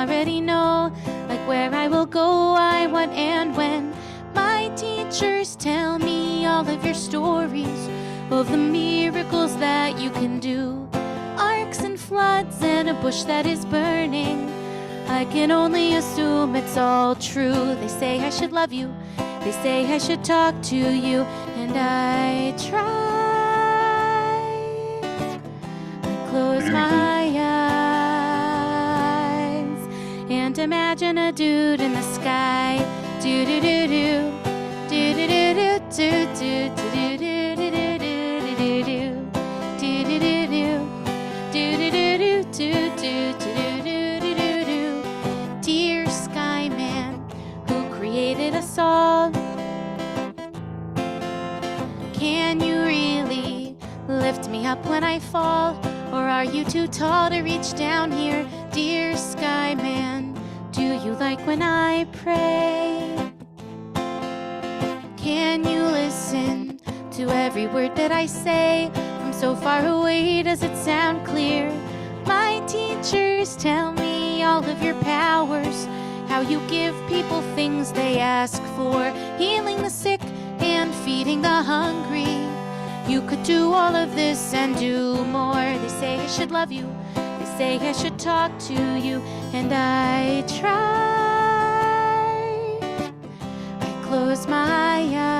already know, like where I will go, why, what, and when. My teachers tell me all of your stories of the miracles that you can do. Arcs and floods and a bush that is burning. I can only assume it's all true. They say I should love you. They say I should talk to you. And I try. I close my eyes and imagine a dude in the sky. Do-do-do-do. Do-do-do-do. Do-do-do-do. Dear Sky Man, who created us all, can you really lift me up when I fall? Or are you too tall to reach down here? Dear Sky Man, do you like when I pray? Can you listen to every word that I say? From so far away, does it sound clear? My teachers tell me all of your powers, how you give people things they ask for, healing the sick and feeding the hungry. You could do all of this and do more. They say I should love you. They say I should talk to you. And I try. I close my eyes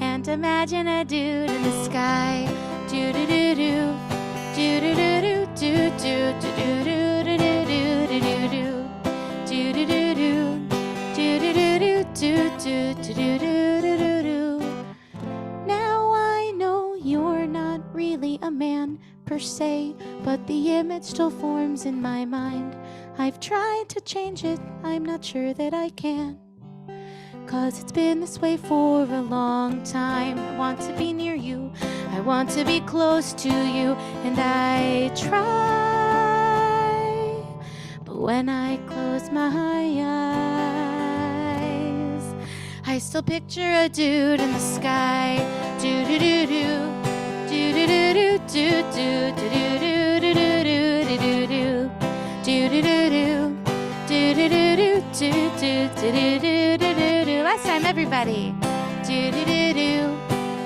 and imagine a dude in the sky. Do-do-do-do. Do-do-do-do. Do-do-do-do-do-do-do-do-do-do. Do-do-do-do. Do-do-do-do-do-do-do-do-do-do. Now I know you're not really a man per se, but the image still forms in my mind. I've tried to change it, I'm not sure that I can, 'cause it's been this way for a long time. I want to be near you, I want to be close to you, and I try. But when I close my eyes, I still picture a dude in the sky. Do-do-do-do. Do-do-do-do. Do-do-do-do-do-do-do-do-do-do. Do-do-do-do. Do-do-do-do. Do-do-do-do-do-do-do-do. Last time, everybody. Do-do-do-do.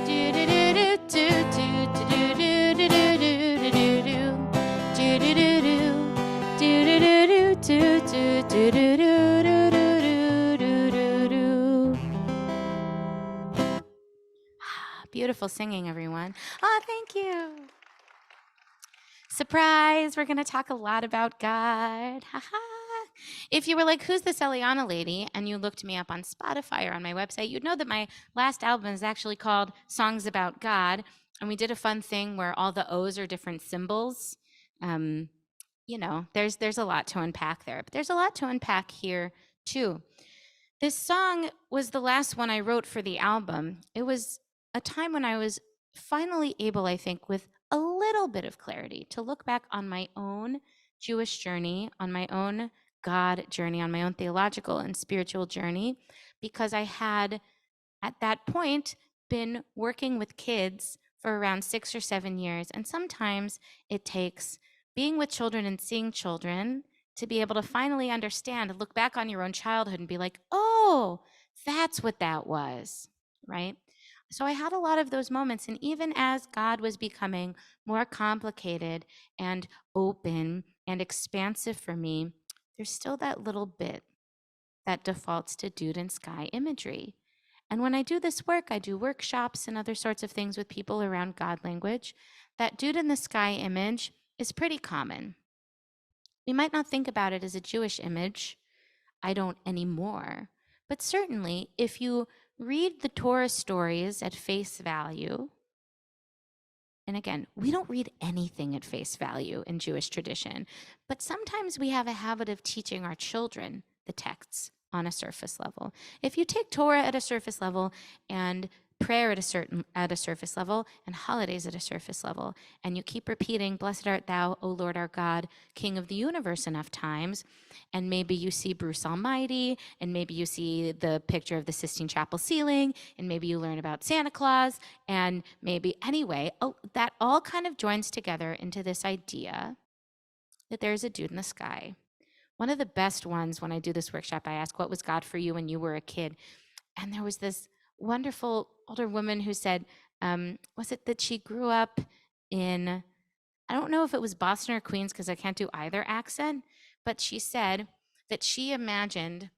Do-do-do-do. Do-do-do-do-do-do-do-do-do. Do-do-do-do. Do-do-do-do-do-do-do-do-do-do-do. Beautiful singing, everyone. Oh, thank you. Surprise, we're going to talk a lot about God. If you were like, who's this Eliana lady? And you looked me up on Spotify or on my website, you'd know that my last album is actually called Songs About God. And we did a fun thing where all the O's are different symbols. You know, there's a lot to unpack there, but there's a lot to unpack here too. This song was the last one I wrote for the album. It was a time when I was finally able, I think, with a little bit of clarity, to look back on my own Jewish journey, on my own God journey, on my own theological and spiritual journey, because I had, at that point, been working with kids for around 6 or 7 years. And sometimes it takes being with children and seeing children to be able to finally understand and look back on your own childhood and be like, oh, that's what that was, right? So I had a lot of those moments. And even as God was becoming more complicated and open and expansive for me, there's still that little bit that defaults to dude and sky imagery. And when I do this work, I do workshops and other sorts of things with people around God language. That dude in the sky image is pretty common. We might not think about it as a Jewish image. I don't anymore. But certainly, if you read the Torah stories at face value, and again, we don't read anything at face value in Jewish tradition, but sometimes we have a habit of teaching our children the texts on a surface level. If you take Torah at a surface level and prayer at a surface level and holidays at a surface level, and you keep repeating, blessed art thou, O Lord our God, King of the universe enough times, and maybe you see Bruce Almighty, and maybe you see the picture of the Sistine Chapel ceiling, and maybe you learn about Santa Claus, and maybe, anyway, that all kind of joins together into this idea that there's a dude in the sky. One of the best ones when I do this workshop, I ask, what was God for you when you were a kid? And there was this wonderful older woman who said, was it that she grew up in, I don't know if it was Boston or Queens because I can't do either accent, but she said that she imagined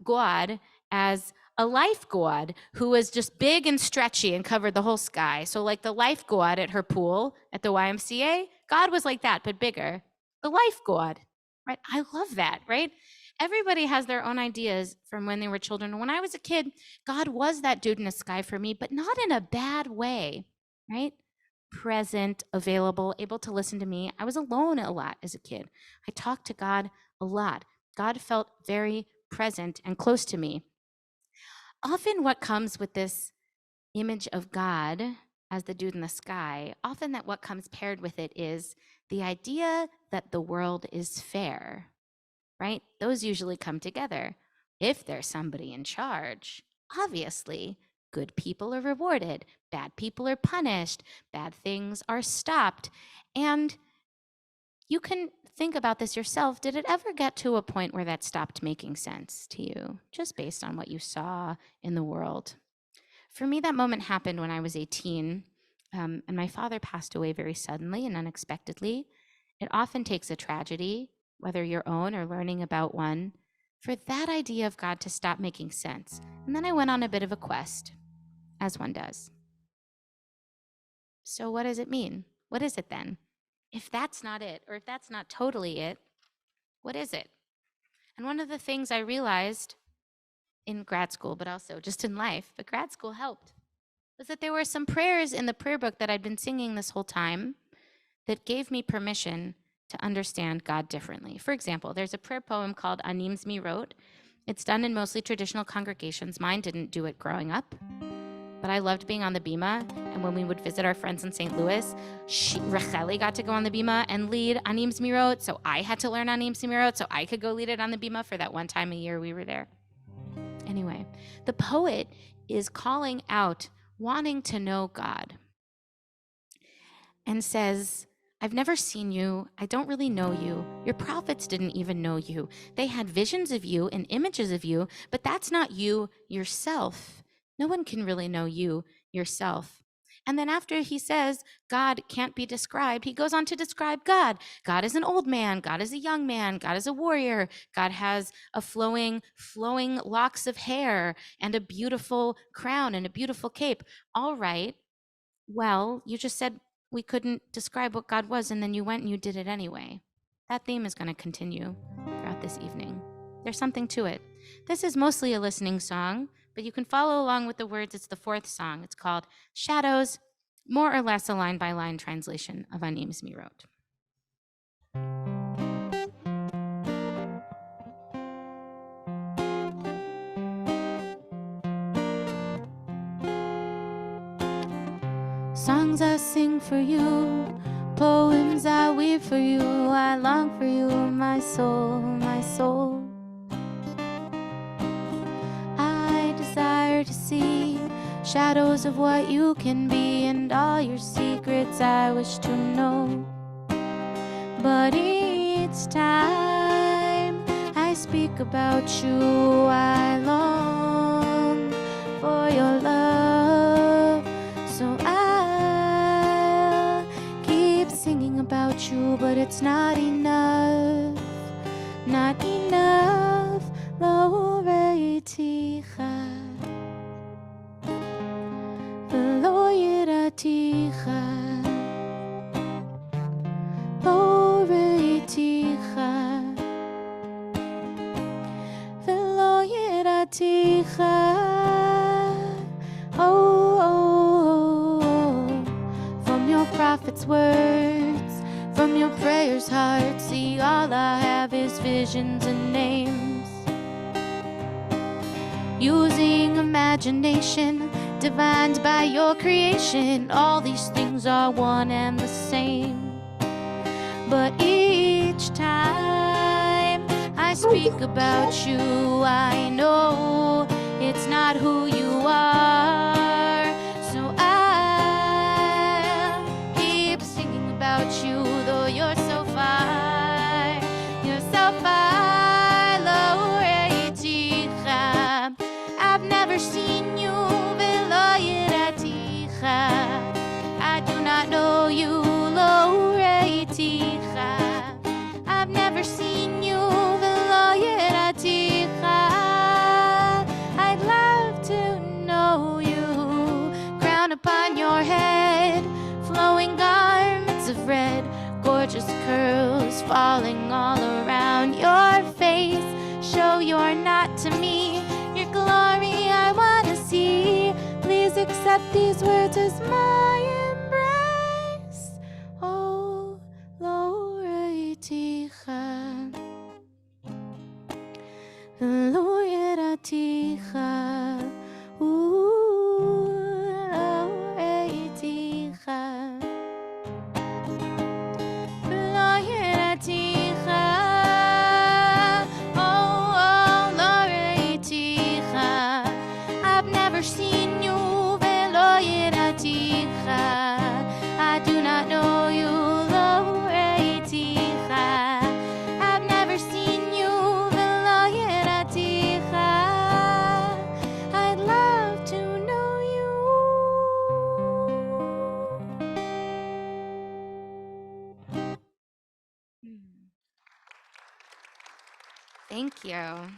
God as a life god who was just big and stretchy and covered the whole sky. So like the life god at her pool at the YMCA, God was like that, but bigger. The life god, right? I love that, right? Everybody has their own ideas from when they were children. When I was a kid, God was that dude in the sky for me, but not in a bad way, right? Present, available, able to listen to me. I was alone a lot as a kid. I talked to God a lot. God felt very present and close to me. Often what comes with this image of God as the dude in the sky, often that what comes paired with it is the idea that the world is fair, right? Those usually come together. If there's somebody in charge, obviously, good people are rewarded, bad people are punished, bad things are stopped. And you can think about this yourself. Did it ever get to a point where that stopped making sense to you, just based on what you saw in the world? For me, that moment happened when I was 18, and my father passed away very suddenly and unexpectedly. It often takes a tragedy, whether your own or learning about one, for that idea of God to stop making sense. And then I went on a bit of a quest, as one does. So what does it mean? What is it then? If that's not it, or if that's not totally it, what is it? And one of the things I realized in grad school, but also just in life, but grad school helped, was that there were some prayers in the prayer book that I'd been singing this whole time that gave me permission to understand God differently. For example, there's a prayer poem called Anim's Mi wrote. It's done in mostly traditional congregations. Mine didn't do it growing up, but I loved being on the bima. And when we would visit our friends in St. Louis, Racheli got to go on the bima and lead Anim's Mi wrote. So I had to learn Anim's Mi wrote so I could go lead it on the bima for that one time a year we were there. Anyway, the poet is calling out, wanting to know God, and says, I've never seen you. I don't really know you. Your prophets didn't even know you. They had visions of you and images of you, but that's not you yourself. No one can really know you yourself. And then after he says God can't be described, he goes on to describe God. God is an old man. God is a young man. God is a warrior. God has a flowing locks of hair and a beautiful crown and a beautiful cape. All right. Well, you just said we couldn't describe what God was, and then you went and you did it anyway. That theme is going to continue throughout this evening. There's something to it. This is mostly a listening song, but you can follow along with the words. It's the fourth song. It's called Shadows, more or less a line-by-line translation of Anim's Mi wrote. Songs I sing for you, poems I weave for you, I long for you, my soul, my soul. I desire to see shadows of what you can be, and all your secrets I wish to know. But each time I speak about you, I long for your love. So I'll keep singing about you, but it's not enough, not enough. Lo ראיתיך ולא יראתיך, לא ראיתיך ולא יראתיך. From your prophet's words, from your prayers, heart, see all I have is visions and names. Using imagination, divined by your creation, all these things are one and the same. But each time I speak about you, I know it's not who you are. So I'll keep singing about you, though you're so far. falling all around your face. Show you're not to me. Your glory I want to see. Please accept these words as my embrace. Oh, Loreticha. Loreticha. Ooh, Loreticha. Loreticha. Oh, Loreticha. I've never seen you, Loreticha. I do not know you, Loreticha. I've never seen you, Loreticha. I'd love to know you. Thank you.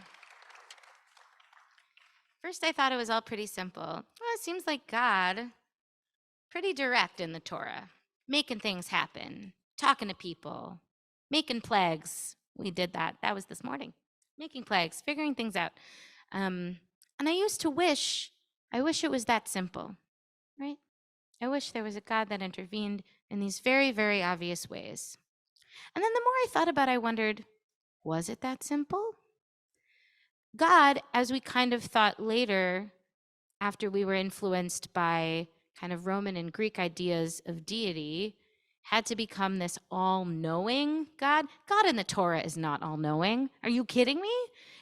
First, I thought it was all pretty simple. Well, it seems like God, pretty direct in the Torah, making things happen, talking to people, making plagues. We did that. That was this morning. Making plagues, figuring things out. And I used to wish it was that simple, right? I wish there was a God that intervened in these very, very obvious ways. And then the more I thought about it, I wondered, was it that simple? God, as we kind of thought later, after we were influenced by kind of Roman and Greek ideas of deity, had to become this all-knowing God. God in the Torah is not all-knowing. Are you kidding me?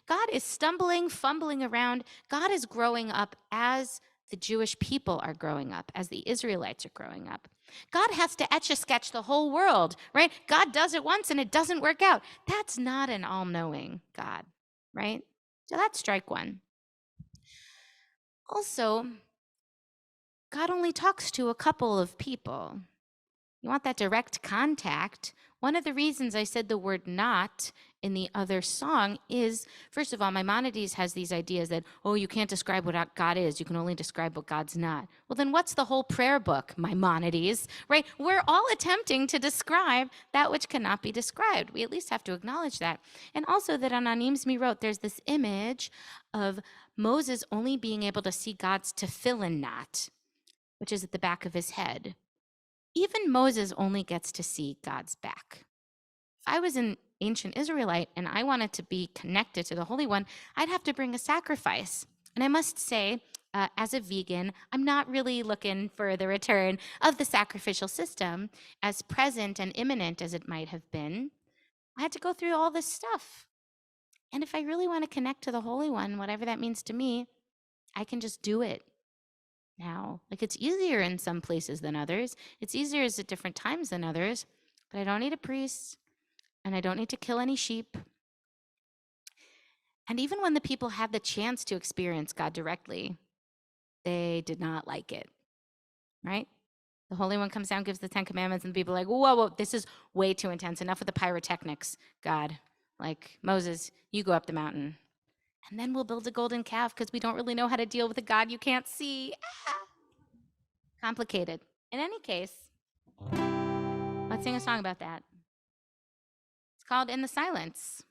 God is stumbling, fumbling around. God is growing up as the Jewish people are growing up, as the Israelites are growing up. God has to etch-a-sketch the whole world, right? God does it once and it doesn't work out. That's not an all-knowing God, right? So that's strike one. Also, God only talks to a couple of people. You want that direct contact. One of the reasons I said the word not in the other song is, first of all, Maimonides has these ideas that, oh, you can't describe what God is. You can only describe what God's not. Well, then what's the whole prayer book, Maimonides, right? We're all attempting to describe that which cannot be described. We at least have to acknowledge that. And also that Ananim Zmi wrote, there's this image of Moses only being able to see God's tefillin knot, which is at the back of his head. Even Moses only gets to see God's back. If I was an ancient Israelite and I wanted to be connected to the Holy One, I'd have to bring a sacrifice. And I must say, as a vegan, I'm not really looking for the return of the sacrificial system, as present and imminent as it might have been. I had to go through all this stuff. And if I really want to connect to the Holy One, whatever that means to me, I can just do it now. Like, it's easier in some places than others. It's easier at different times than others, but I don't need a priest and I don't need to kill any sheep. And even when the people had the chance to experience God directly, they did not like it, right? The Holy One comes down, gives the 10 Commandments, and the people are like, whoa, whoa, this is way too intense. Enough with the pyrotechnics, God. Like, Moses, you go up the mountain. And then we'll build a golden calf because we don't really know how to deal with a God you can't see. Complicated. In any case, let's sing a song about that. It's called In the Silence,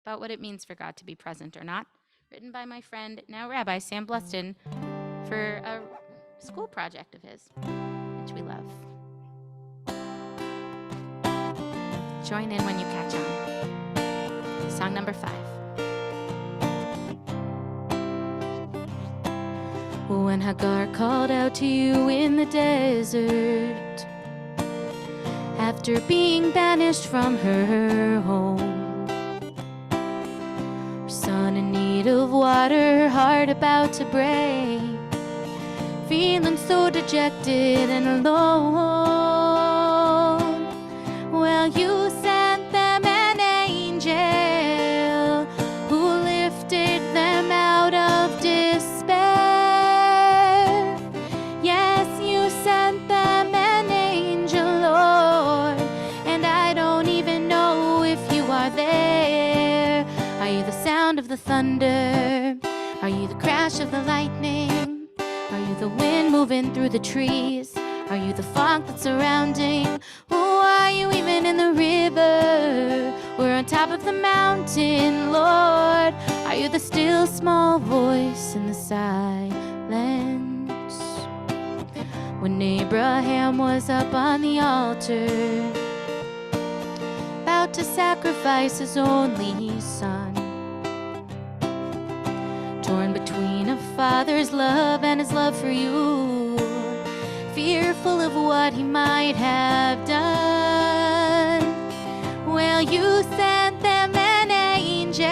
about what it means for God to be present or not, written by my friend, now Rabbi Sam Bluston, for a school project of his, which we love. Join in when you catch on. Song number 5. When Hagar called out to you in the desert, after being banished from her home, her son in need of water, heart about to break, feeling so dejected and alone. Well, you sent them an angel who lifted them out of despair. Of the thunder? Are you the crash of the lightning? Are you the wind moving through the trees? Are you the fog that's surrounding? Or are you even in the river? mountain, Lord? Are you the still small voice in the silence? When Abraham was up on the altar, about to sacrifice his only son, torn between a father's love and his love for you, fearful of what he might have done. Well, you sent them an angel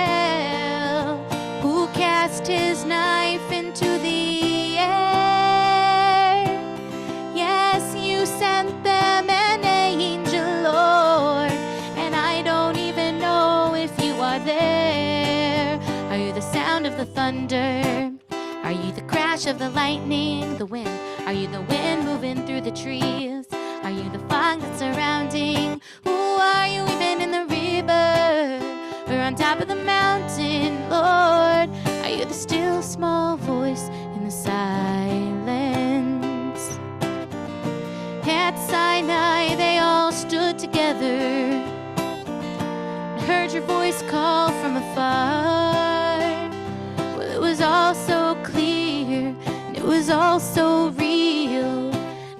who cast his knife into the air. Yes, you sent them an angel, Lord, and I don't even know if you are there. Are you the sound of the thunder? Are you the crash of the lightning, the wind? Are you the wind moving through the trees? Are you the fog that's surrounding? Who are you even in the river or on top of the mountain, Lord? Are you the still small voice in the silence? At Sinai they all stood together and heard your voice call from afar. Well, it was all so clear and it was all so real.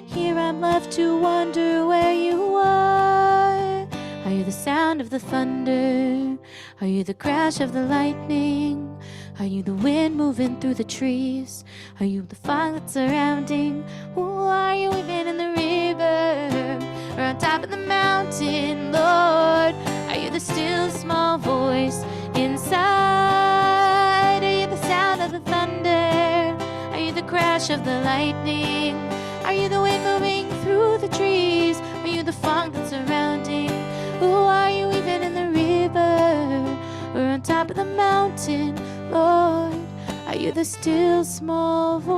Here I'm left to wonder where you are. Are you the sound of the thunder? Are you the crash of the lightning? Are you the wind moving through the trees? Are you the fog that's surrounding? Who are you even in the river or on top of the mountain, Lord? Are you the still small voice inside? Are you the sound of the thunder? Are you the crash of the lightning? Are you the wind moving through the trees? Are you the fog that's surrounding? Who are you even in the river or on top of the mountain, Lord? Are you the still small voice?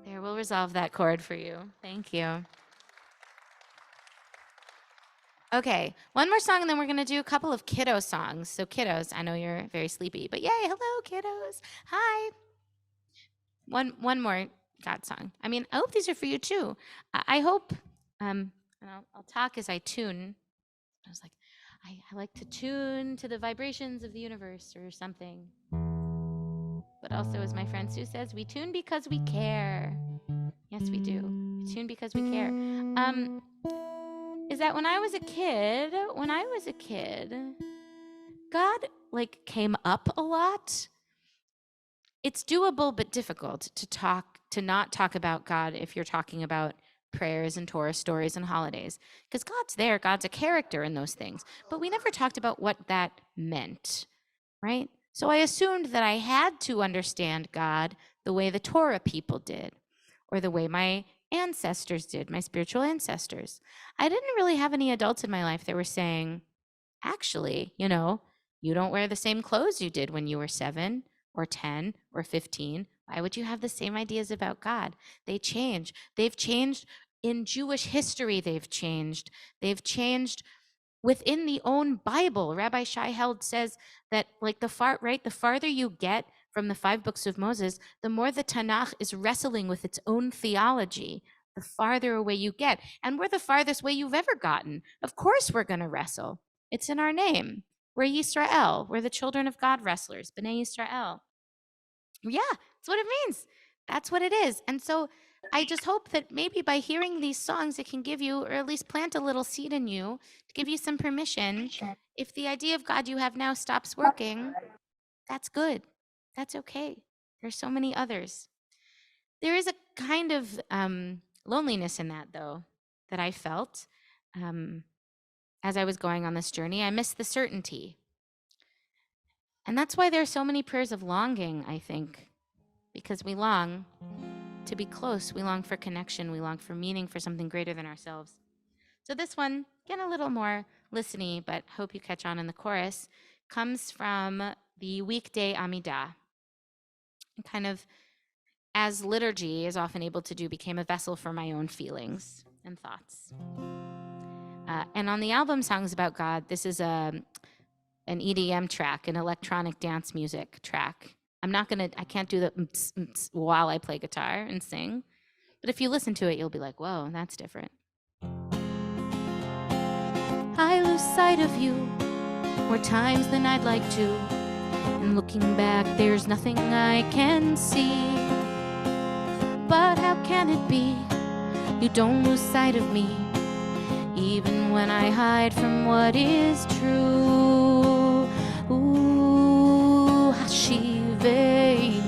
There, we'll resolve that chord for you. Thank you. Okay, one more song and then we're gonna do a couple of kiddo songs. So kiddos, I know you're very sleepy, but yay, hello kiddos. Hi. One more God song. I mean, I hope these are for you too. I hope, and I'll talk as I tune. I was like, I like to tune to the vibrations of the universe or something. But also, as my friend Sue says, we tune because we care. Yes, we do. We tune because we care. Is that when I was a kid, God like came up a lot. It's doable but difficult to not talk about God if you're talking about prayers and Torah stories and holidays, because God's there, God's a character in those things, but we never talked about what that meant, right? So I assumed that I had to understand God the way the Torah people did, or the way my ancestors did, my spiritual ancestors. I didn't really have any adults in my life that were saying, actually, you don't wear the same clothes you did when you were 7 or 10 or 15. Why would you have the same ideas about God? They change. They've changed in Jewish history. They've changed within the own Bible. Rabbi Shai Held says that like the farther you get from the 5 books of Moses, the more the Tanakh is wrestling with its own theology, the farther away you get. And we're the farthest way you've ever gotten. Of course we're going to wrestle. It's in our name. We're Yisrael. We're the children of God wrestlers, B'nai Yisrael. Yeah, that's what it means. That's what it is. And so I just hope that maybe by hearing these songs, it can give you, or at least plant a little seed in you, to give you some permission. If the idea of God you have now stops working, that's good. That's okay. There's so many others. There is a kind of loneliness in that, though, that I felt as I was going on this journey. I missed the certainty. And that's why there are so many prayers of longing, I think, because we long to be close. We long for connection. We long for meaning, for something greater than ourselves. So this one, again, a little more listen-y, but hope you catch on in the chorus, comes from the weekday Amidah. And kind of, as liturgy is often able to do, became a vessel for my own feelings and thoughts. And on the album Songs About God, this is an EDM track, an electronic dance music track. I can't do the while I play guitar and sing, But if you listen to it, you'll be like, whoa, that's different. I lose sight of you more times than I'd like to. And looking back, there's nothing I can see. But how can it be you don't lose sight of me, even when I hide from what is true? Ooh, hashivenu,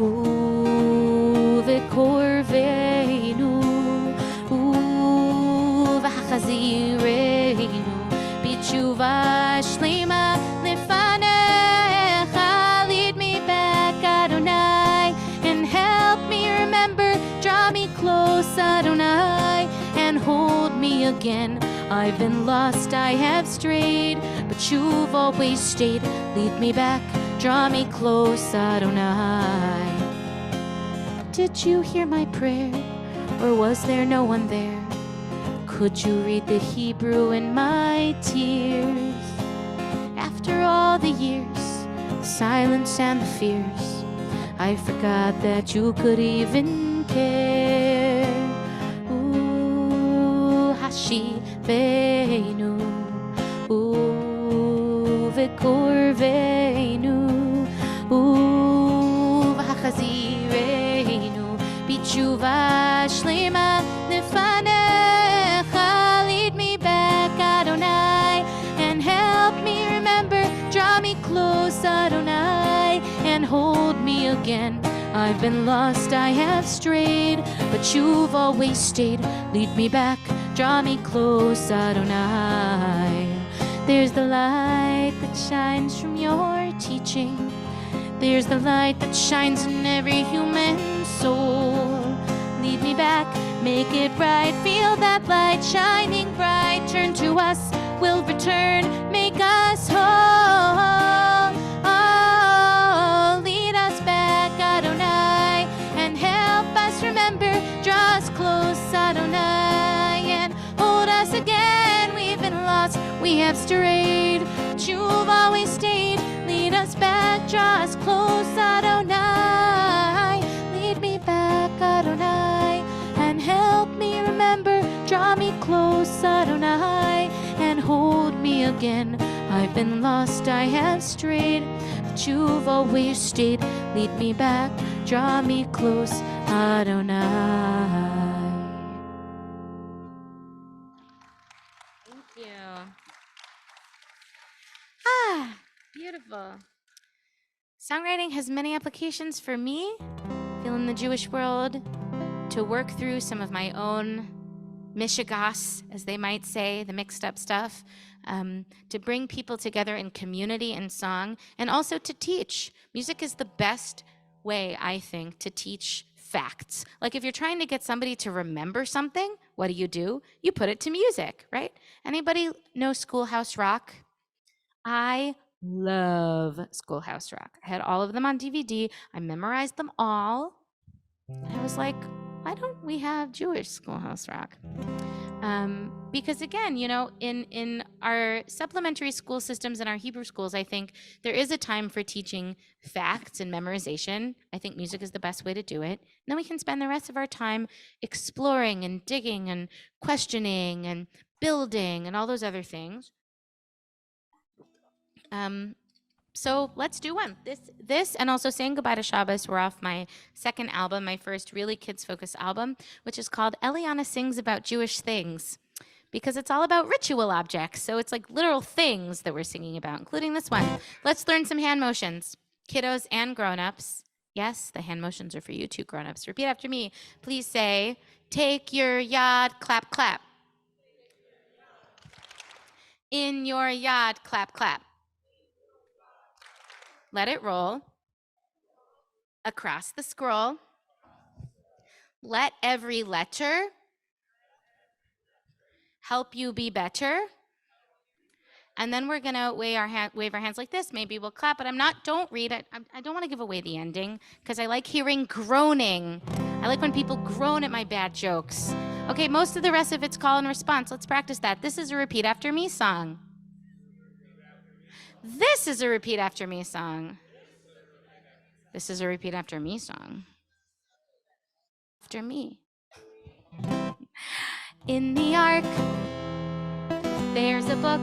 ooh, vekorvenu, ooh, vachazirenu, b'tshuva shlema lefanecha. Lead me back, Adonai, and help me remember. Draw me close, Adonai, and hold me again. I've been lost, I have strayed, but you've always stayed. Lead me back, draw me close, Adonai. Did you hear my prayer, or was there no one there? Could you read the Hebrew in my tears? After all the years, the silence and the fears, I forgot that you could even care. Ooh, hashivenu, ooh, vekorvenu, ooh, vachazirenu, b'tshuva shlema lefanecha. Lead me back, Adonai, and help me remember. Draw me close, Adonai, and hold me again. I've been lost, I have strayed, but you've always stayed. Lead me back, draw me close, Adonai. There's the light that shines from your teaching. There's the light that shines in every human soul. Lead me back, make it bright. Feel that light shining bright. Turn to us, we'll return. Make us whole. Oh, lead us back, Adonai, and help us remember. Draw us close, Adonai, and hold us again. We've been lost, we have strayed, but you've always stayed. Lead us back, draw us close, Adonai. Lead me back, Adonai, and help me remember. Draw me close, Adonai, and hold me again. I've been lost, I have strayed, but you've always stayed. Lead me back, draw me close, Adonai. Thank you. Ah, beautiful. Songwriting has many applications for me, feel in the Jewish world, to work through some of my own mishigas, as they might say, the mixed up stuff, to bring people together in community and song, and also to teach. Music is the best way, I think, to teach facts. Like if you're trying to get somebody to remember something, what do? You put it to music, right? Anybody know Schoolhouse Rock? I love Schoolhouse Rock. I had all of them on DVD. I memorized them all. And I was like, why don't we have Jewish Schoolhouse Rock? Because again, you know, in our supplementary school systems and our Hebrew schools, I think there is a time for teaching facts and memorization. I think music is the best way to do it. And then we can spend the rest of our time exploring and digging and questioning and building and all those other things. So let's do one. This and also Saying Goodbye to Shabbos were off my second album, my first really kids-focused album, which is called Eliana Sings About Jewish Things, because it's all about ritual objects. So it's like literal things that we're singing about, including this one. Let's learn some hand motions, kiddos and grown-ups. Yes, the hand motions are for you too, grown-ups. Repeat after me. Please say, take your yad, clap, clap. In your yad, clap, clap. Let it roll across the scroll. Let every letter help you be better. And then we're gonna wave our hands like this. Maybe we'll clap, but don't read it. I don't wanna give away the ending because I like hearing groaning. I like when people groan at my bad jokes. Okay, most of the rest of it's call and response. Let's practice that. This is a repeat after me song. This is a repeat after me song. This is a repeat after me song. after me. In the ark, there's a book.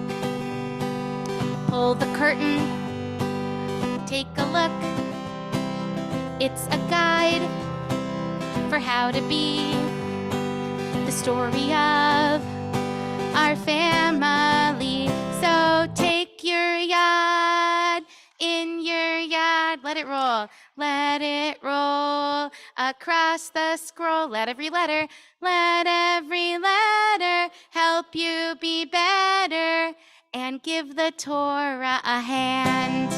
Pull the curtain, take a look. It's a guide for how to be the story of our family. So take your yad in your yad. Let it roll. Let it roll across the scroll. Let every letter help you be better and give the Torah a hand.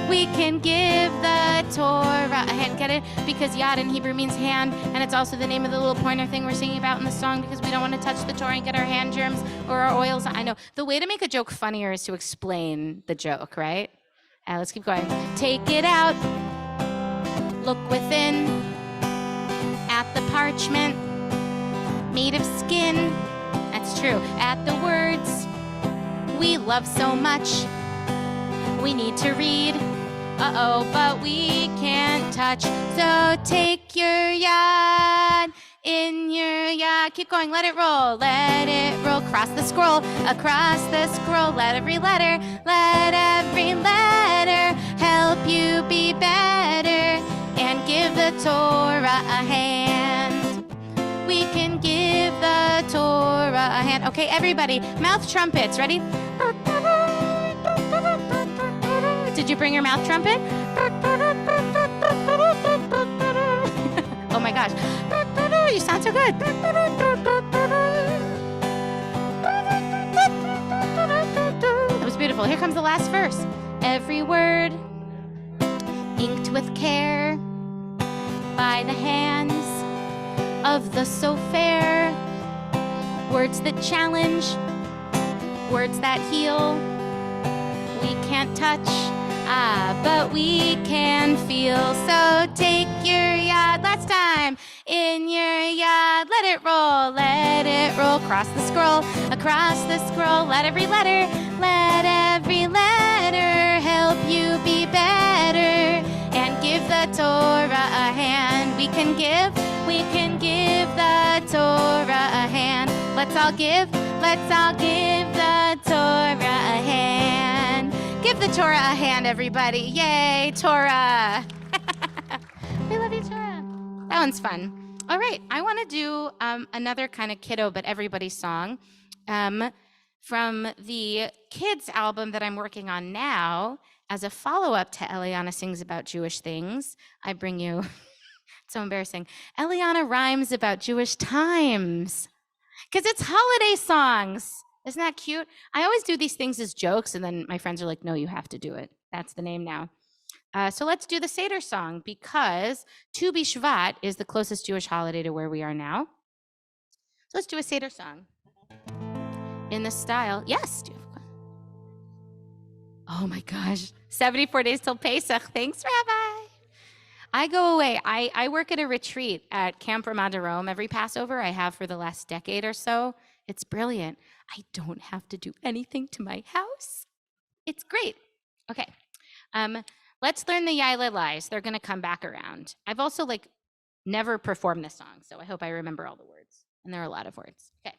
We can give the Torah a hand. Get it? Because yad in Hebrew means hand, and it's also the name of the little pointer thing we're singing about in the song because we don't want to touch the Torah and get our hand germs or our oils. I know. The way to make a joke funnier is to explain the joke, right? Let's keep going. Take it out. Look within at the parchment made of skin. That's true. At the words we love so much. We need to read. But we can't touch. So take your yad in your yad. Keep going. Let it roll. Let it roll. Across the scroll. Across the scroll. Let every letter help you be better and give the Torah a hand. We can give the Torah a hand. Okay, everybody, mouth trumpets. Ready? Did you bring your mouth trumpet? Oh my gosh. You sound so good. That was beautiful. Here comes the last verse. Every word inked with care by the hands of the so fair. Words that challenge, words that heal. We can't touch, but we can feel. So take your yad, last time, in your yad. Let it roll, across the scroll, let every letter help you be better and give the Torah a hand. We can give the Torah a hand. Let's all give the Torah a hand. Give the Torah a hand, everybody. Yay, Torah. We love you, Torah. That one's fun. All right, I want to do another kind of kiddo but everybody song from the kids album that I'm working on now. As a follow-up to Eliana Sings About Jewish Things, I bring you, it's so embarrassing, Eliana Rhymes About Jewish Times, because it's holiday songs. Isn't that cute? I always do these things as jokes, and then my friends are like, no, you have to do it. That's the name now. So let's do the Seder song, because Tu B'Shvat is the closest Jewish holiday to where we are now. So let's do a Seder song. In the style, yes. Oh my gosh, 74 days till Pesach. Thanks, Rabbi. I go away. I work at a retreat at Camp Ramat Rome every Passover. I have for the last decade or so. It's brilliant. I don't have to do anything to my house. It's great. Okay. Let's learn the Yaila Lies. They're going to come back around. I've also never performed this song, so I hope I remember all the words. And there are a lot of words. Okay.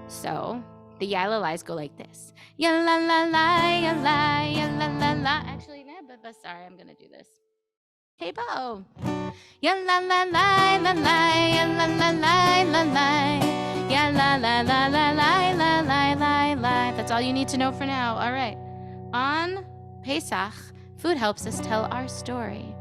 So the Yaila Lies go like this. Ya la la la, ya la, ya la la la. Actually, no, but sorry, I'm going to do this. Hey, Bo. Ya la la la, la la, ya la la la, la la. Ya la la la la la la la la la. That's all you need to know for now. All right. On Pesach, food helps us tell our story.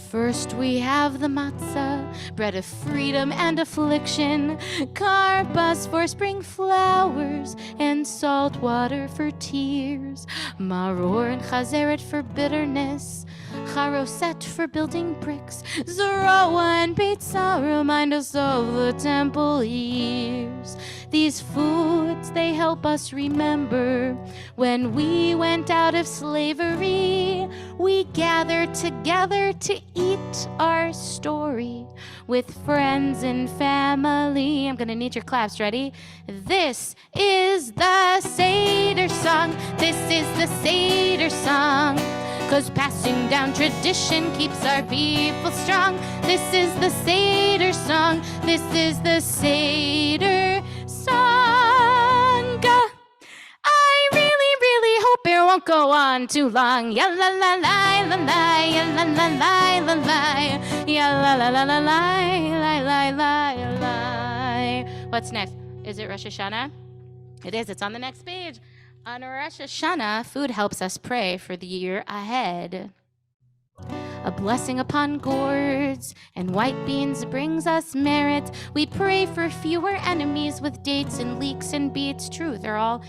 First we have the matzah, bread of freedom and affliction, karpas for spring flowers, and salt water for tears, maror and chazeret for bitterness, charoset for building bricks, zerawa and pizza remind us of the temple years. These foods, they help us remember when we went out of slavery. We gathered together to eat our story with friends and family. I'm gonna need your claps, ready? This is the Seder song. This is the Seder song. 'cause passing down tradition keeps our people strong. This is the Seder song. This is the Seder song. I really, really hope it won't go on too long. Ya la la la la la, ya la la la la la, ya la la la la la la la la. What's next? Is it Rosh Hashanah? It is. It's on the next page. On Rosh Hashanah, food helps us pray for the year ahead. A blessing upon gourds and white beans brings us merit. We pray for fewer enemies with dates and leeks and beets. True, they're all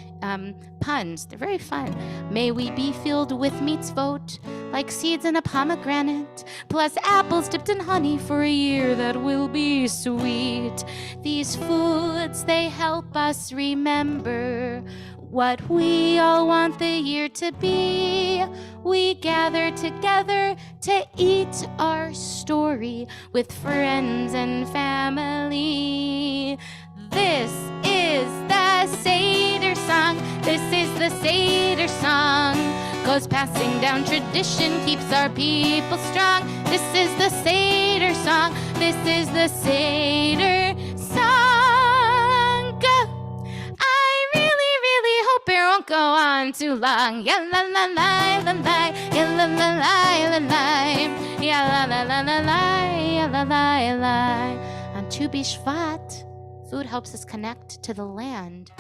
puns. They're very fun. May we be filled with mitzvot, like seeds in a pomegranate, plus apples dipped in honey for a year that will be sweet. These foods, they help us remember what we all want the year to be. We gather together to eat our story with friends and family. This is the Seder song. This is the Seder song. 'Cause passing down tradition keeps our people strong. This is the Seder song. This is the Seder song. Hope it won't go on too long. Ya la la la la la, ya la la la la la, ya la la la la la, ya la la la. On Tu B'Shvat, food helps us connect to the land.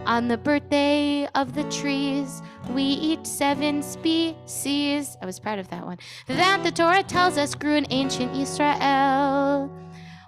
On the birthday of the trees, we eat 7 species. I was proud of that one. That the Torah tells us grew in ancient Israel.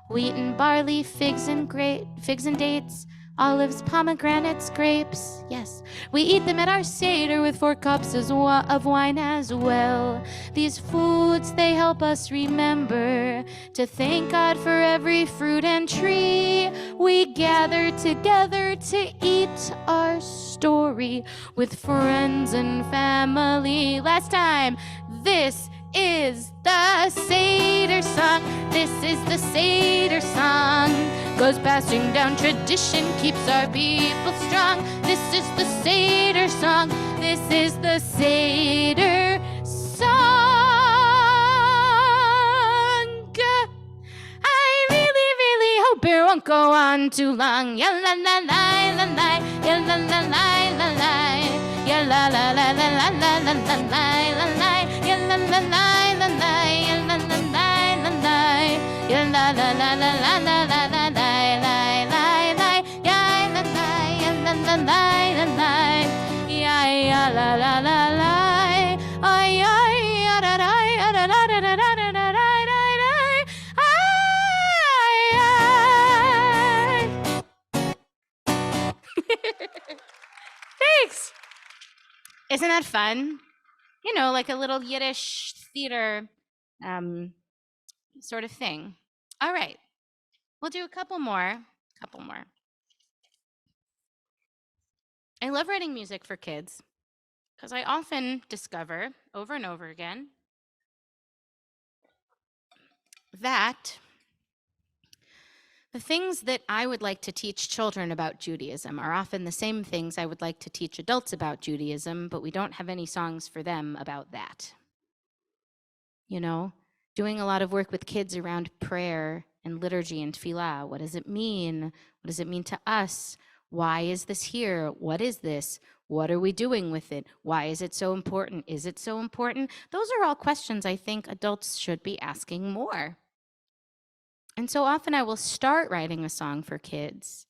Wheat and barley, figs and dates, olives, pomegranates, grapes. Yes, we eat them at our Seder with 4 cups of wine as well. These foods, they help us remember to thank God for every fruit and tree. We gather together to eat our story with friends and family. Last time, this is the Seder song. This is the Seder song. 'Cause passing down tradition keeps our people strong. This is the Seder song. This is the Seder song. I really, really hope it won't go on too long. Ya la la la la la, ya la la la la la, ya la la la la la la la la la la, ya la la la la la, ya la la la la la, ya la la la la la la la la. La la la la, ay ay ya da da ya da da da da da da da da. Thanks. Isn't that fun? You know, like a little Yiddish theater sort of thing. All right, we'll do a couple more. I love writing music for kids because I often discover over and over again that the things that I would like to teach children about Judaism are often the same things I would like to teach adults about Judaism, but we don't have any songs for them about that. You know, doing a lot of work with kids around prayer and liturgy and tefillah. What does it mean? What does it mean to us? Why is this here? What is this? What are we doing with it? Why is it so important? Is it so important? Those are all questions I think adults should be asking more. And so often I will start writing a song for kids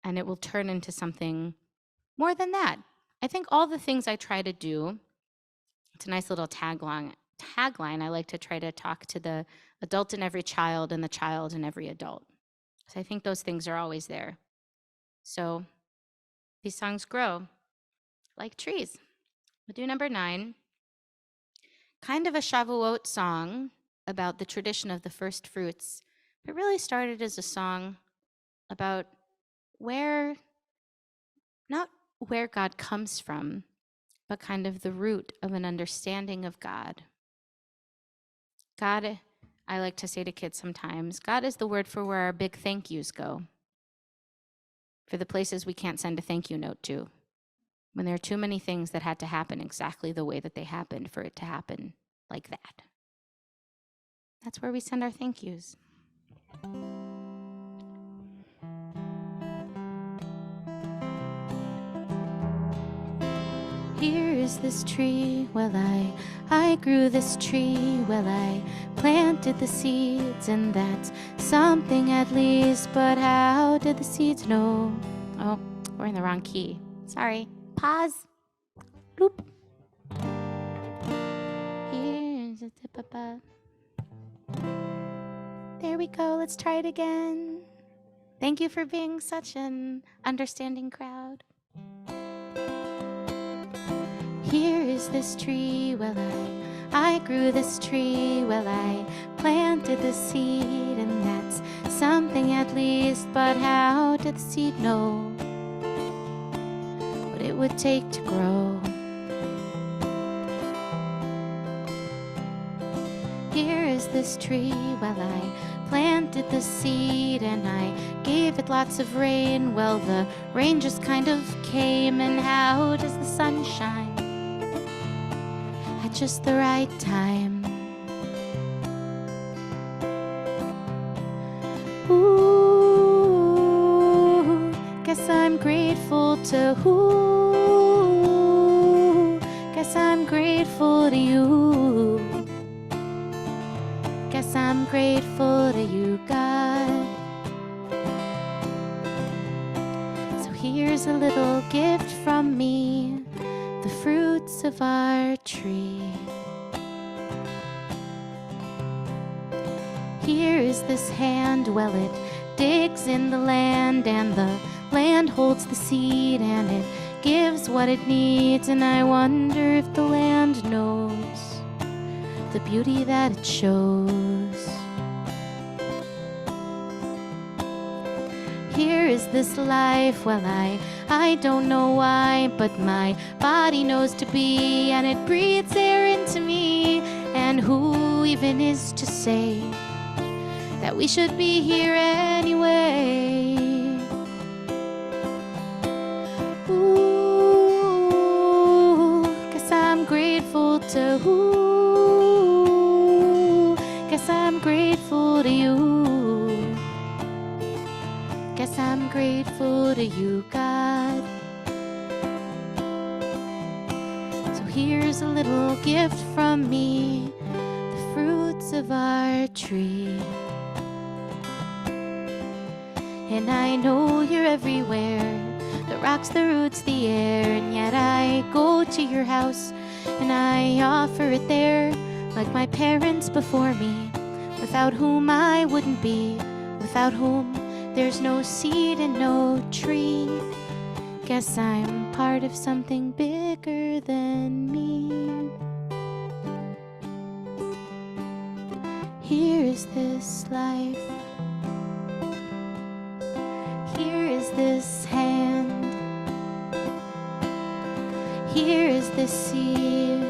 and it will turn into something more than that. I think all the things I try to do, it's a nice little tagline. I like to try to talk to the adult in every child and the child in every adult. So I think those things are always there. So these songs grow like trees. We'll do number 9. Kind of a Shavuot song about the tradition of the first fruits. It really started as a song about not where God comes from, but kind of the root of an understanding of God. God, I like to say to kids sometimes, God is the word for where our big thank yous go, for the places we can't send a thank you note to. when there are too many things that had to happen exactly the way that they happened for it to happen like that. That's where we send our thank yous. Here is this tree, well I grew this tree, well I planted the seeds, and that's something at least, but how did the seeds know? Oh, we're in the wrong key. Sorry. Pause. Bloop. Here's a tip-a-ba. There we go. Let's try it again. Thank you for being such an understanding crowd. Here is this tree, well I grew this tree, well I planted the seed, and that's something at least, but how did the seed know what it would take to grow? Here is this tree, well I planted the seed, and I gave it lots of rain, well the rain just kind of came, and how does the sun shine at just the right time? Ooh, guess I'm grateful to who? Guess I'm grateful to you. Guess I'm grateful to you, God. So here's a little gift from me, the fruits of our tree. Here is this hand, well it digs in the land, and the land holds the seed, and it gives what it needs, and I wonder if the land knows the beauty that it shows. Here is this life, well I don't know why, but my body knows to be, and it breathes air into me, and who even is to say that we should be here anyway? Ooh, guess I'm grateful to who? Guess I'm grateful to you. Guess I'm grateful to you, God. So here's a little gift from me, the fruits of our tree. And I know you're everywhere, the rocks, the roots, the air, and yet I go to your house and I offer it there, like my parents before me, without whom I wouldn't be, without whom there's no seed and no tree. Guess I'm part of something bigger than me. Here is this life. Here is this hand. Here is this seed.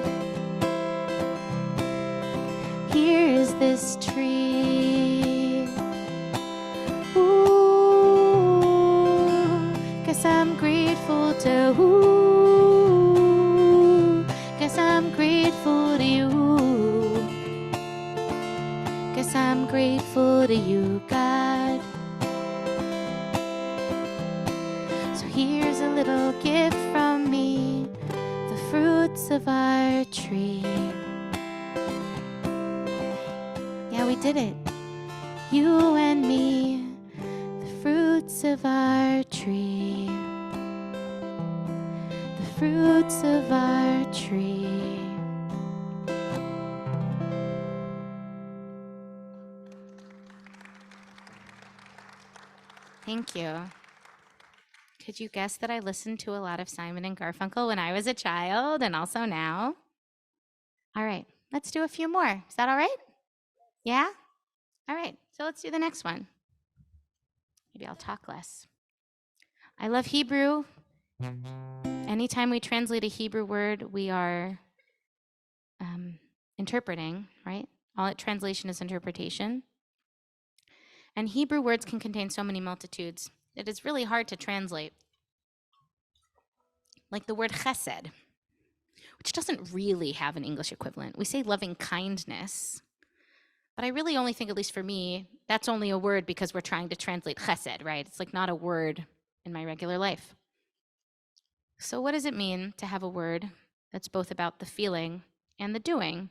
Here is this tree. Ooh, guess I'm grateful to who? Guess I'm grateful to you. Guess I'm grateful to you, God. So here's a little gift from me, the fruits of our tree. Yeah, we did it. You and me, the fruits of our tree. The fruits of our tree. Thank you. Could you guess that I listened to a lot of Simon and Garfunkel when I was a child and also now? All right, let's do a few more. Is that all right? Yeah? All right, so let's do the next one. Maybe I'll talk less. I love Hebrew. Anytime we translate a Hebrew word, we are interpreting, right? All translation is interpretation. And Hebrew words can contain so many multitudes. It is really hard to translate. like the word chesed, which doesn't really have an English equivalent. We say loving kindness, but I really only think, at least for me, that's only a word because we're trying to translate chesed, right? It's like not a word in my regular life. So what does it mean to have a word that's both about the feeling and the doing?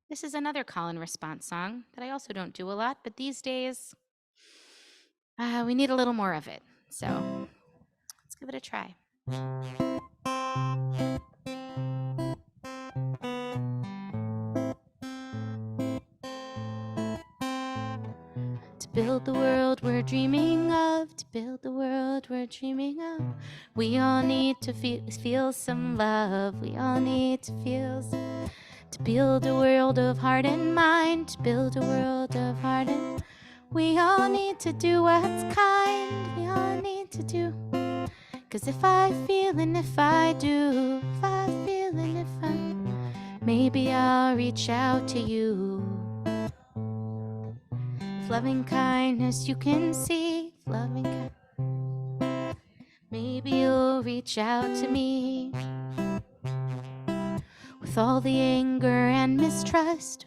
This is another call and response song that I also don't do a lot, but these days we need a little more of it. So let's give it a try. To build the world we're dreaming of, to build the world we're dreaming of, we all need to feel some love. We all need to feel to build a world of heart and mind, to build a world of heart and we all need to do what's kind. We all need to do. 'Cause if I feel and if I do, if I feel and if I, maybe I'll reach out to you. If loving kindness you can see, if loving kindness, maybe you'll reach out to me. With all the anger and mistrust,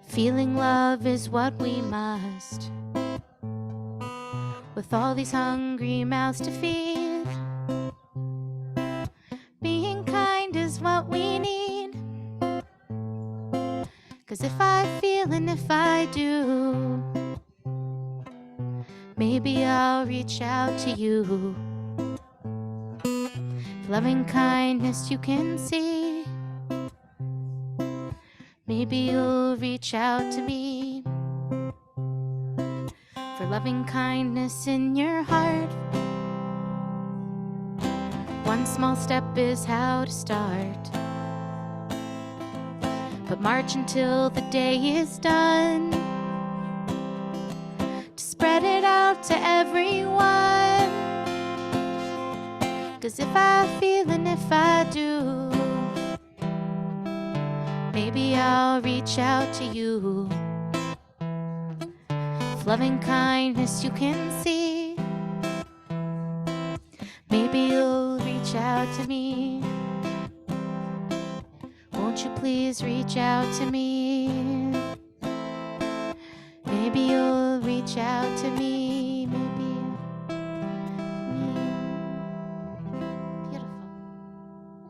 feeling love is what we must. With all these hungry mouths to feed, being kind is what we need. 'Cause if I feel and if I do, maybe I'll reach out to you. If loving kindness you can see, maybe you'll reach out to me. For loving kindness in your heart, one small step is how to start. But march until the day is done, to spread it out to everyone. 'Cause if I feel and if I do, maybe I'll reach out to you. If loving kindness you can see, maybe you'll reach out to me. Won't you please reach out to me? Maybe you'll reach out to me. Maybe. Beautiful.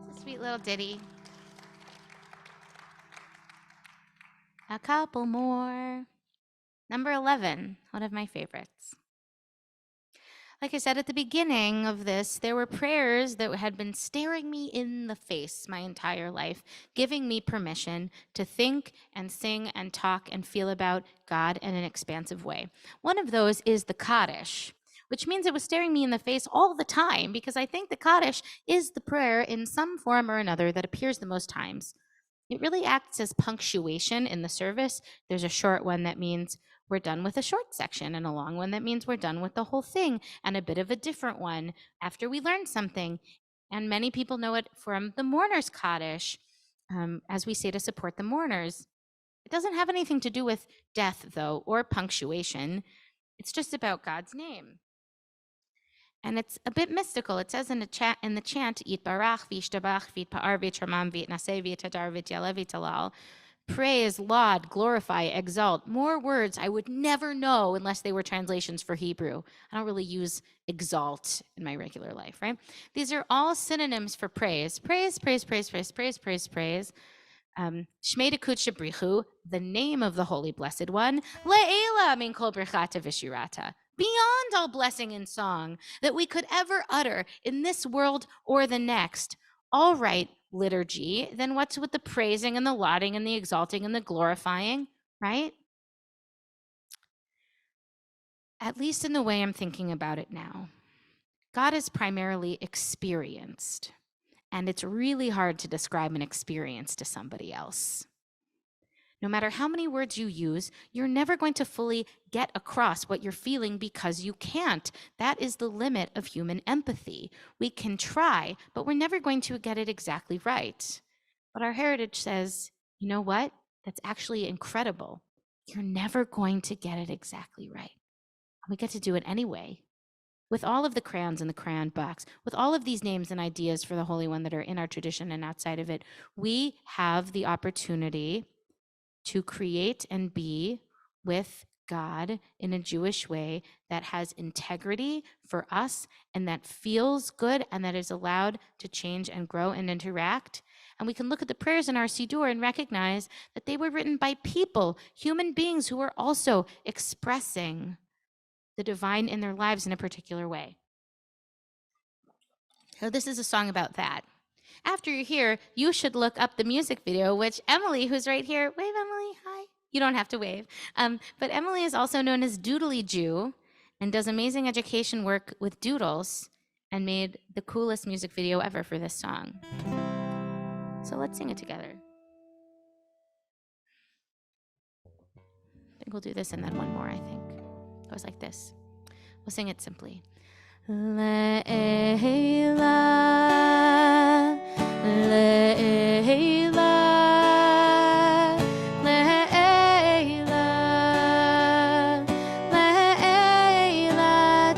That's a sweet little ditty. A couple more. Number 11, one of my favorites. Like I said at the beginning of this, there were prayers that had been staring me in the face my entire life, giving me permission to think and sing and talk and feel about God in an expansive way. One of those is the Kaddish, which means it was staring me in the face all the time, because I think the Kaddish is the prayer in some form or another that appears the most times. It really acts as punctuation in the service. There's a short one that means we're done with a short section, and a long one that means we're done with the whole thing, and a bit of a different one after we learn something. And many people know it from the mourner's Kaddish, as we say to support the mourners. It doesn't have anything to do with death, though, or punctuation. It's just about God's name. And it's a bit mystical. It says in the chant, Yitbarach v'yishtabach v'yitpa'ar v'yitramam v'yitnaseh v'yitadar v'yityalah v'yitalal. Praise, laud, glorify, exalt. More words I would never know unless they were translations for Hebrew. I don't really use exalt in my regular life, right? These are all synonyms for praise. Praise, praise, praise, praise, praise, praise, praise. Shmei Dekut Shabrichu, the name of the Holy Blessed One. Le'ela min kol brichata v'shirata. Beyond all blessing and song that we could ever utter in this world or the next. All right, liturgy, then what's with the praising and the lauding and the exalting and the glorifying, right? At least in the way I'm thinking about it now. God is primarily experienced, and it's really hard to describe an experience to somebody else. No matter how many words you use, you're never going to fully get across what you're feeling because you can't. That is the limit of human empathy. We can try, but we're never going to get it exactly right. But our heritage says, you know what? That's actually incredible. You're never going to get it exactly right. We get to do it anyway. with all of the crayons in the crayon box, with all of these names and ideas for the Holy One that are in our tradition and outside of it, we have the opportunity to create and be with God in a Jewish way that has integrity for us and that feels good and that is allowed to change and grow and interact. And we can look at the prayers in our Siddur and recognize that they were written by people, human beings who are also expressing the divine in their lives in a particular way. So this is a song about that. After you're here, you should look up the music video, which Emily, who's right here, wave Emily, hi. You don't have to wave. But Emily is also known as Doodly Jew and does amazing education work with doodles and made the coolest music video ever for this song. So let's sing it together. I think we'll do this and then one more, I think. It goes like this. We'll sing it simply. Le'ela, Le'ela, Le'ela, Le'ela.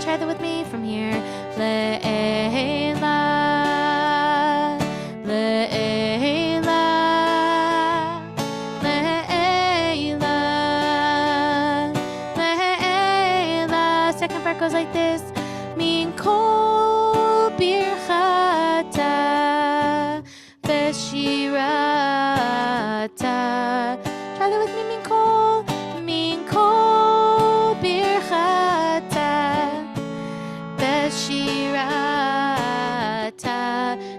Try that with me from here. Le'ela, Le'ela, Le'ela, Le'ela. Second part goes like this. Min kol birchata v'shirata. Try that with me. Min kol birchata v'shirata.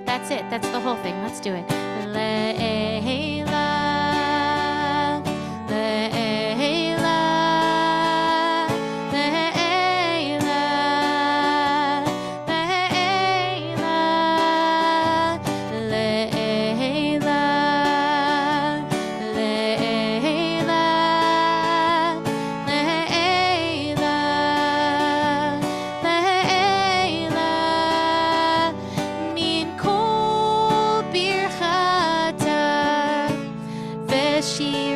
That's it. That's the whole thing. Let's do it. Le'ela, Le'ela, Le'ela, Le'ela, Le'ela, Le'ela, Le'ela, Min kol birchata v'shirata.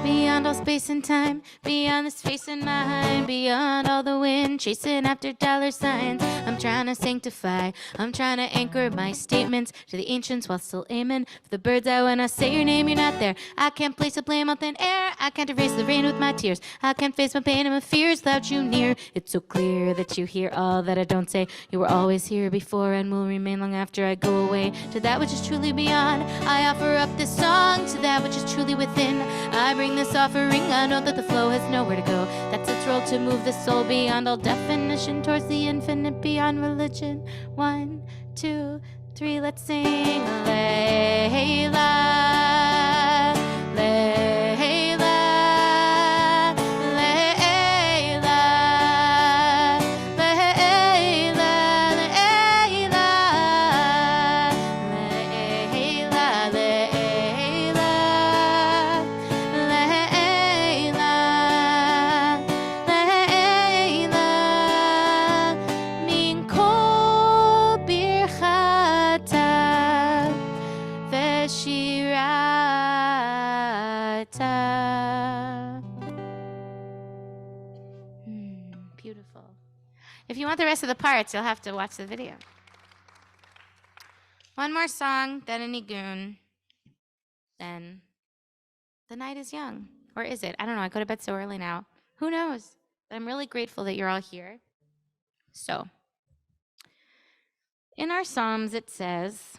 Beyond all space and time, beyond this face and mind, beyond all the wind, chasing after dollar signs. I'm trying to sanctify, I'm trying to anchor my statements to the ancients while still aiming for the birds out. When I say your name, you're not there. I can't place a blame on thin air. I can't erase the rain with my tears. I can't face my pain and my fears without you near. It's so clear that you hear all that I don't say. You were always here before and will remain long after I go away. To that which is truly beyond, I offer up this song. To that which is truly within, I bring this offering. I know that the flow has nowhere to go. That's its role, to move the soul beyond all definition towards the infinite, beyond religion. 1, 2, 3, let's sing. Le'ela, Le'ela, Le'ela, Le'ela, Le'ela, Le'ela, Le'ela, Le'ela, Min kol birchata v'shirata. Beautiful. If you want the rest of the parts, you'll have to watch the video. One more song, then a nigun, then the night is young. Or is it? I don't know. I go to bed so early now. Who knows? But I'm really grateful that you're all here. So, in our Psalms, it says,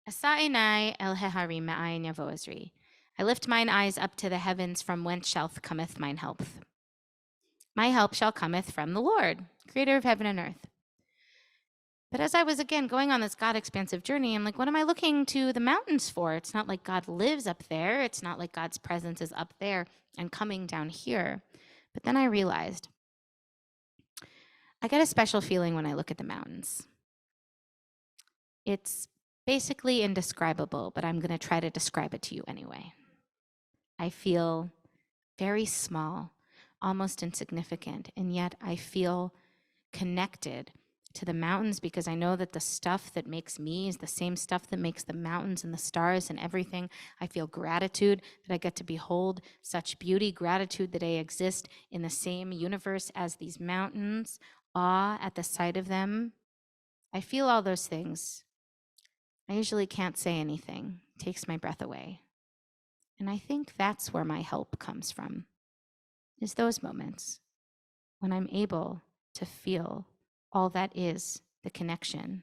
Asa einai el heharim ma'ayin yavo ezri. I lift mine eyes up to the heavens, from whence cometh mine help. My help shall cometh from the Lord, creator of heaven and earth. But as I was, again, going on this God-expansive journey, I'm like, what am I looking to the mountains for? It's not like God lives up there. It's not like God's presence is up there and coming down here. But then I realized I get a special feeling when I look at the mountains. It's basically indescribable, but I'm going to try to describe it to you anyway. I feel very small, almost insignificant, and yet I feel connected to the mountains, because I know that the stuff that makes me is the same stuff that makes the mountains and the stars and everything. I feel gratitude that I get to behold such beauty, gratitude that I exist in the same universe as these mountains, awe at the sight of them. I feel all those things. I usually can't say anything. It takes my breath away. And I think that's where my help comes from, is those moments when I'm able to feel all that is the connection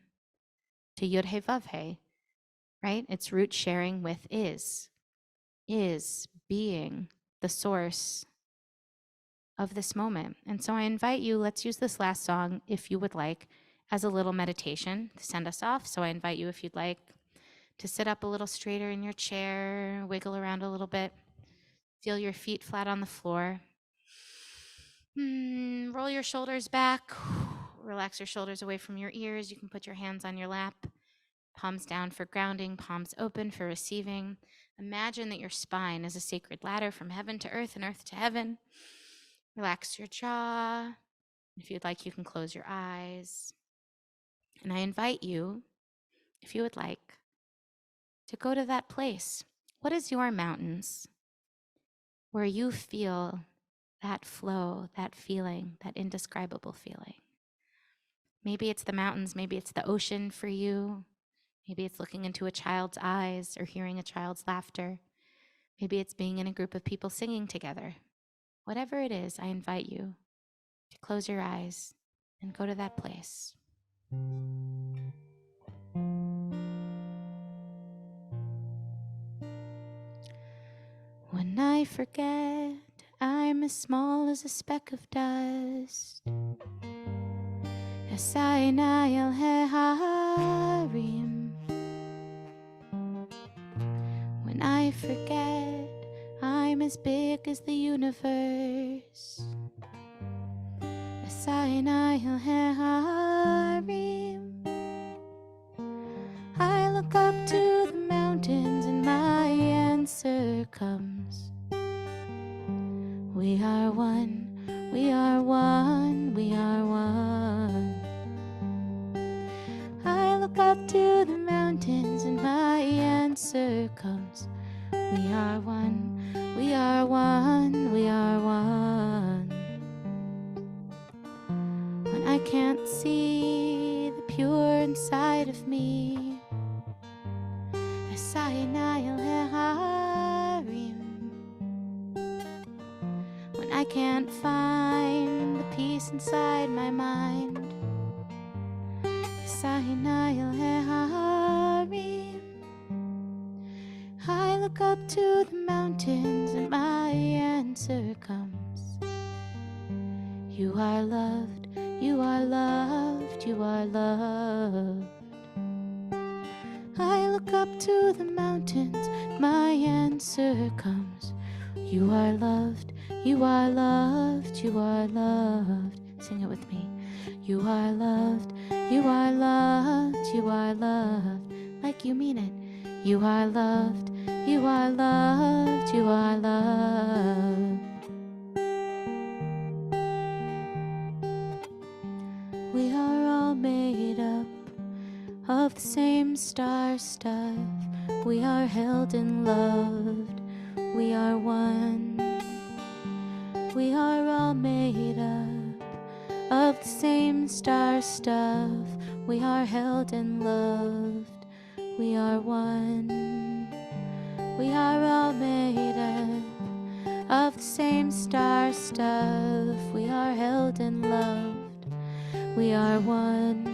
to Yud He Vav He, right? It's root sharing with is being the source of this moment. And so I invite you, let's use this last song, if you would like, as a little meditation to send us off. So I invite you, if you'd like, to sit up a little straighter in your chair, wiggle around a little bit, feel your feet flat on the floor. Roll your shoulders back, relax your shoulders away from your ears. You can put your hands on your lap, palms down for grounding, palms open for receiving. Imagine that your spine is a sacred ladder from heaven to earth and earth to heaven. Relax your jaw. If you'd like, you can close your eyes. And I invite you, if you would like, to go to that place. What is your mountains where you feel that flow, that feeling, that indescribable feeling? Maybe it's the mountains, maybe it's the ocean for you. Maybe it's looking into a child's eyes or hearing a child's laughter. Maybe it's being in a group of people singing together. Whatever it is, I invite you to close your eyes and go to that place. When I forget I'm as small as a speck of dust, Esainai Harim. When I forget I'm as big as the universe, Esainai Harim. I look up to the mountains and my answer comes. We are one, we are one, we are one. I look up to the mountains and my answer comes. We are one, we are one, we are one. When I can't see the pure inside of me, when I can't find the peace inside my mind, I look up to the mountains and my answer comes. You are loved, you are loved, you are loved. I look up to the mountains, my answer comes. You are loved, you are loved, you are loved. Sing it with me. You are loved, you are loved, you are loved. Like you mean it. You are loved, you are loved, you are loved. We are all made up of the same star stuff. We are held and loved. We are one. We are all made up of the same star stuff. We are held and loved. We are one. We are all made up of the same star stuff. We are held and loved. We are one.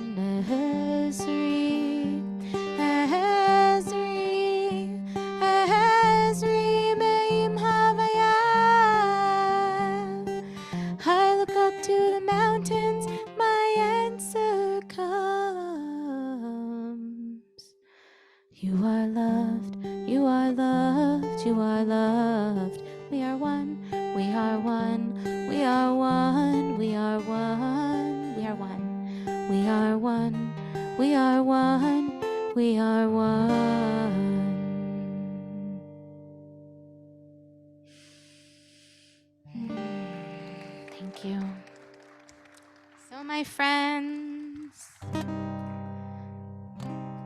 Ezri, Ezri, Ezri, Meim Havaya. I look up to the mountains, my answer comes. You are loved, you are loved, you are loved. We are one, we are one, we are one, we are one, we are one. We are one, we are one, we are one. Thank you. So my friends,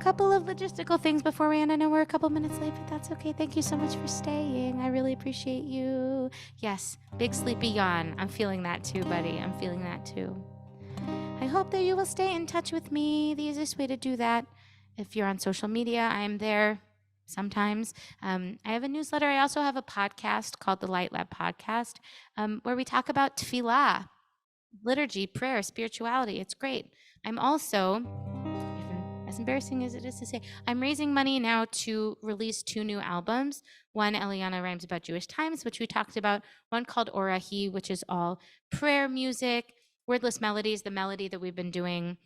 couple of logistical things beforehand. I know we're a couple minutes late, but that's okay. Thank you so much for staying. I really appreciate you. Yes, big sleepy yawn. I'm feeling that too, buddy. I'm feeling that too. I hope that you will stay in touch with me. The easiest way to do that, if you're on social media, I'm there sometimes. I have a newsletter. I also have a podcast called the Light Lab Podcast, where we talk about tefillah, liturgy, prayer, spirituality. It's great. I'm also, as embarrassing as it is to say, I'm raising money now to release 2 new albums. One, Eliana Rhymes About Jewish Times, which we talked about. One called Orahi, which is all prayer music, wordless melodies. The melody that we've been doing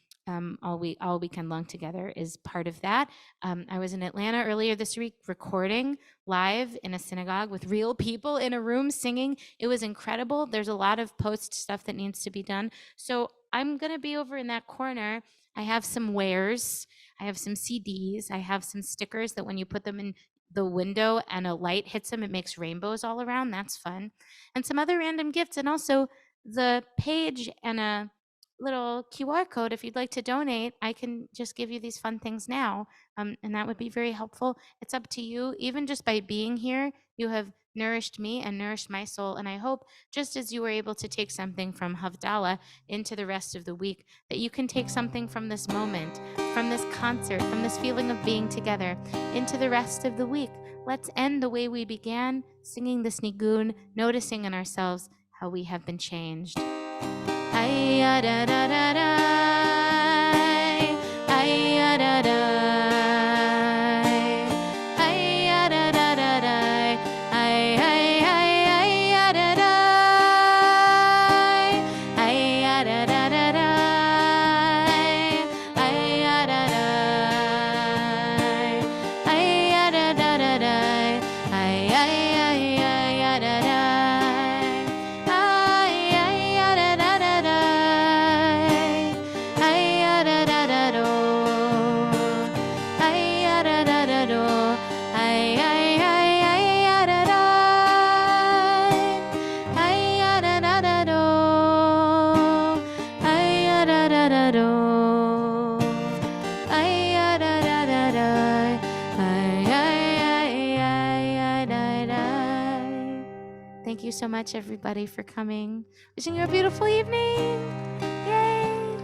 all weekend long together is part of that. I was in Atlanta earlier this week recording live in a synagogue with real people in a room singing. It was incredible. There's a lot of post stuff that needs to be done. So I'm going to be over in that corner. I have some wares. I have some CDs. I have some stickers that when you put them in the window and a light hits them, it makes rainbows all around. That's fun. And some other random gifts. And also the page and a little QR code. If you'd like to donate, I can just give you these fun things now. And that would be very helpful. It's up to you. Even just by being here, you have nourished me and nourished my soul. And I hope, just as you were able to take something from Havdalah into the rest of the week, that you can take something from this moment, from this concert, from this feeling of being together into the rest of the week. Let's end the way we began, singing this nigun, noticing in ourselves how we have been changed. Thank you so much, everybody, for coming. Wishing you a beautiful evening. Yay.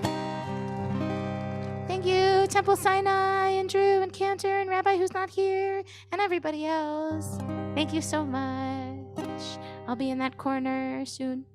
Thank you, Temple Sinai, and Drew, and Cantor, and Rabbi who's not here, and everybody else. Thank you so much. I'll be in that corner soon.